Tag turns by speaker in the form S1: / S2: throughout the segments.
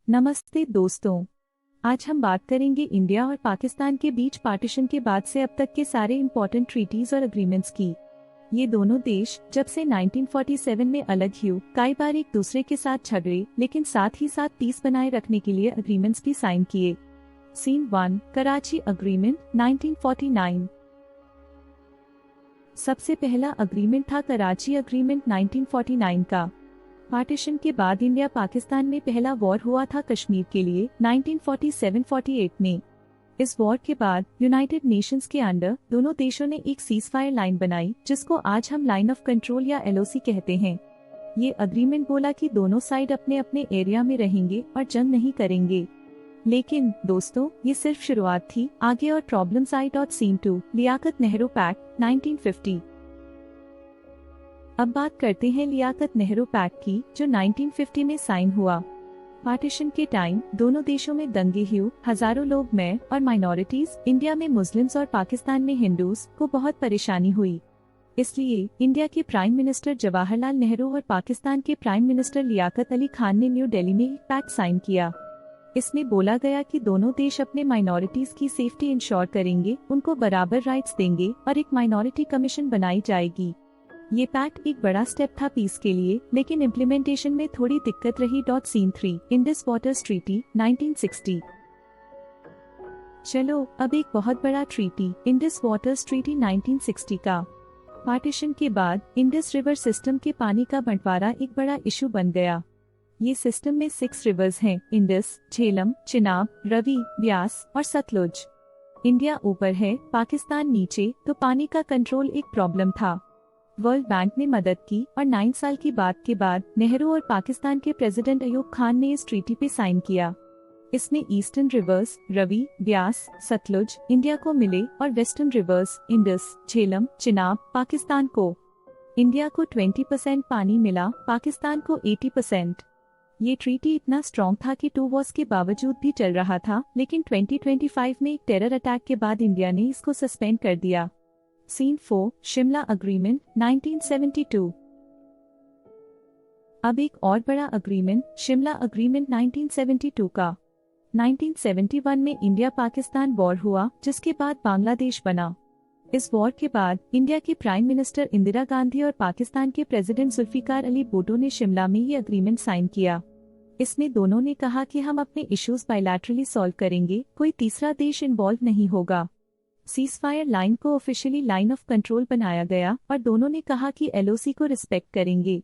S1: नमस्ते दोस्तों। आज हम बात करेंगे इंडिया और पाकिस्तान के बीच पार्टीशन के बाद से अब तक के सारे इम्पोर्टेंट ट्रीटीज और अग्रीमेंट्स की। ये दोनों देश जब से 1947 में अलग हुए कई बार एक दूसरे के साथ झगड़े, लेकिन साथ ही साथ पीस बनाए रखने के लिए अग्रीमेंट्स भी साइन किए। Scene 1, Karachi agreement 1949। सबसे पहला अग्रीमेंट था कराची अग्रीमेंट 1949 का। पार्टीशन के बाद इंडिया पाकिस्तान में पहला वॉर हुआ था कश्मीर के लिए 1947-48 में। इस वॉर के बाद यूनाइटेड नेशंस के अंडर दोनों देशों ने एक सीजफायर लाइन बनाई, जिसको आज हम लाइन ऑफ कंट्रोल या LOC कहते हैं। ये अग्रीमेंट बोला कि दोनों साइड अपने अपने एरिया में रहेंगे और जंग नहीं करेंगे। लेकिन दोस्तों, ये सिर्फ शुरुआत थी, आगे और प्रॉब्लम्स आई। Scene 2, Liaquat Nehru pact 1950। अब बात करते हैं लियाकत नेहरू पैक्ट की, जो 1950 में साइन हुआ। पार्टीशन के टाइम दोनों देशों में दंगे हुए, हजारों लोग में और माइनॉरिटीज, इंडिया में मुस्लिम्स और पाकिस्तान में हिंदूज को बहुत परेशानी हुई। इसलिए इंडिया के प्राइम मिनिस्टर जवाहरलाल नेहरू और पाकिस्तान के प्राइम मिनिस्टर लियाकत अली खान ने न्यू दिल्ली में एक पैक्ट साइन किया। इसमें बोला गया कि दोनों देश अपने माइनॉरिटीज की सेफ्टी इंश्योर करेंगे, उनको बराबर राइट्स देंगे और एक माइनॉरिटी कमीशन बनाई जाएगी। ये पैक्ट एक बड़ा स्टेप था पीस के लिए, लेकिन इम्प्लीमेंटेशन में थोड़ी दिक्कत रही। Scene 3, Indus Waters Treaty 1960। चलो अब एक बहुत बड़ा ट्रीटी, इंडस वाटर्स ट्रीटी 1960 का। पार्टीशन के बाद इंडस रिवर सिस्टम के पानी का बंटवारा एक बड़ा इशू बन गया। ये सिस्टम में 6 रिवर्स हैं, इंडस, झेलम, चिनाब, रवि, ब्यास और सतलुज। इंडिया ऊपर है, पाकिस्तान नीचे, तो पानी का कंट्रोल एक प्रॉब्लम था। वर्ल्ड बैंक ने मदद की और 9 साल की बात के बाद नेहरू और पाकिस्तान के प्रेसिडेंट अयूब खान ने इस ट्रीटी पे साइन किया। इसमें eastern rivers Ravi, Beas, Sutlej India को मिले और western rivers Indus, Jhelum, Chenab Pakistan को। इंडिया को 20% पानी मिला, पाकिस्तान को 80%। ये ट्रीटी इतना स्ट्रॉन्ग था कि 2 वॉर्स के बावजूद भी चल रहा था, लेकिन 2025 में एक टेरर अटैक के बाद इंडिया ने इसको सस्पेंड कर दिया। Scene 4, Shimla agreement 1972। अब एक और बड़ा अग्रीमेंट, शिमला अग्रीमेंट 1972 का। 1971 में इंडिया पाकिस्तान वॉर हुआ, जिसके बाद बांग्लादेश बना। इस वॉर के बाद इंडिया की प्राइम मिनिस्टर इंदिरा गांधी और पाकिस्तान के प्रेसिडेंट जुल्फिकार अली भुट्टो ने शिमला में ये अग्रीमेंट साइन किया। इसमें दोनों ने कहा कि हम अपने इश्यूज बायलैटरली सॉल्व करेंगे, कोई तीसरा देश इन्वॉल्व नहीं होगा। सीजफायर लाइन को ऑफिशियली लाइन ऑफ कंट्रोल बनाया गया और दोनों ने कहा कि LOC को रिस्पेक्ट करेंगे।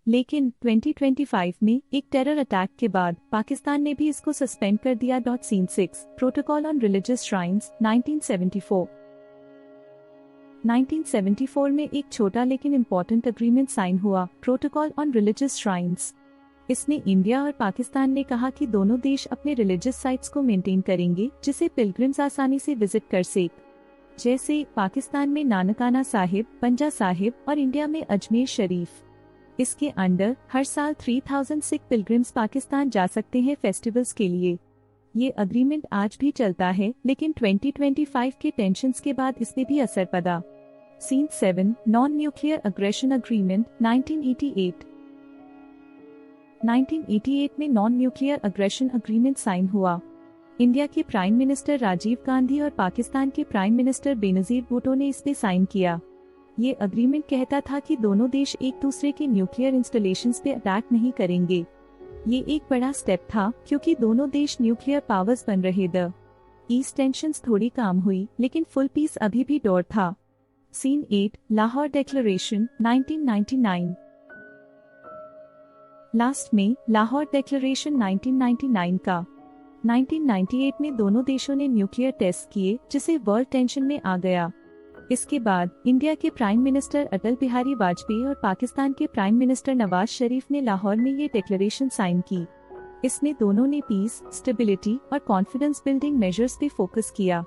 S1: लेकिन 2025 में एक टेरर अटैक के बाद पाकिस्तान ने भी इसको सस्पेंड कर दिया। Scene 6, protocol on religious shrines 1974। 1974 में एक छोटा लेकिन इम्पोर्टेंट अग्रीमेंट साइन हुआ, प्रोटोकॉल ऑन रिलीजियस श्राइन्स। इसमें इंडिया और पाकिस्तान ने कहा कि दोनों देश अपने रिलीजियस साइट्स को मेंटेन करेंगे, जिसे पिलग्रिम्स आसानी से विजिट कर सके। जैसे पाकिस्तान में नानकाना साहिब, पंजा साहिब और इंडिया में अजमेर शरीफ। इसके अंडर हर साल 3000 सिख पिलग्रिम्स पाकिस्तान जा सकते हैं फेस्टिवल्स के लिए। ये अग्रीमेंट आज भी चलता है, लेकिन 2025 के टेंशन्स के बाद इसमें भी असर पड़ा। Scene 7, non nuclear aggression agreement 1988। 1988 में non nuclear aggression agreement sign हुआ। इंडिया के प्राइम मिनिस्टर राजीव गांधी और पाकिस्तान के प्राइम मिनिस्टर बेनजीर भुट्टो ने इस पे साइन किया। ये अग्रीमेंट कहता था कि दोनों देश एक दूसरे के न्यूक्लियर इंस्टॉलेशंस पे अटैक नहीं करेंगे। ये एक बड़ा स्टेप था, क्योंकि दोनों देश न्यूक्लियर पावर्स बन रहे थे। ईस्ट टेंशंस थोड़ी काम हुई, लेकिन फुल पीस अभी भी दौर था। Scene 8, Lahore declaration 1999। लास्ट में लाहौर डिक्लेरेशन 1999 का। 1998 में दोनों देशों ने न्यूक्लियर टेस्ट किए, जिसे वर्ल्ड टेंशन में आ गया। इसके बाद इंडिया के प्राइम मिनिस्टर अटल बिहारी वाजपेयी और पाकिस्तान के प्राइम मिनिस्टर नवाज शरीफ ने लाहौर में ये डिक्लेरेशन साइन की। इसमें दोनों ने पीस, स्टेबिलिटी और कॉन्फिडेंस बिल्डिंग मेजर्स पे फोकस किया।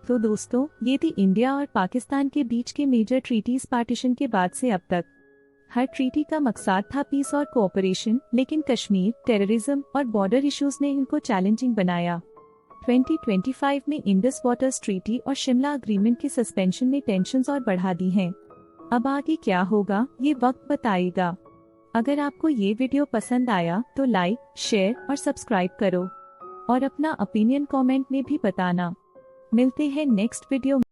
S1: तो दोस्तों, ये थी इंडिया और पाकिस्तान के बीच के मेजर ट्रीटीज पार्टीशन के बाद से अब तक। हर ट्रीटी का मकसद था पीस और कोऑपरेशन, लेकिन कश्मीर, टेररिज्म और बॉर्डर इश्यूज ने इनको चैलेंजिंग बनाया। 2025 में इंडस वाटर्स ट्रीटी और शिमला अग्रीमेंट की सस्पेंशन ने टेंशन्स और बढ़ा दी हैं। अब आगे क्या होगा, ये वक्त बताएगा। अगर आपको ये वीडियो पसंद आया तो लाइक, शेयर और सब्सक्राइब करो और अपना ओपिनियन कमेंट में भी बताना। मिलते हैं नेक्स्ट वीडियो।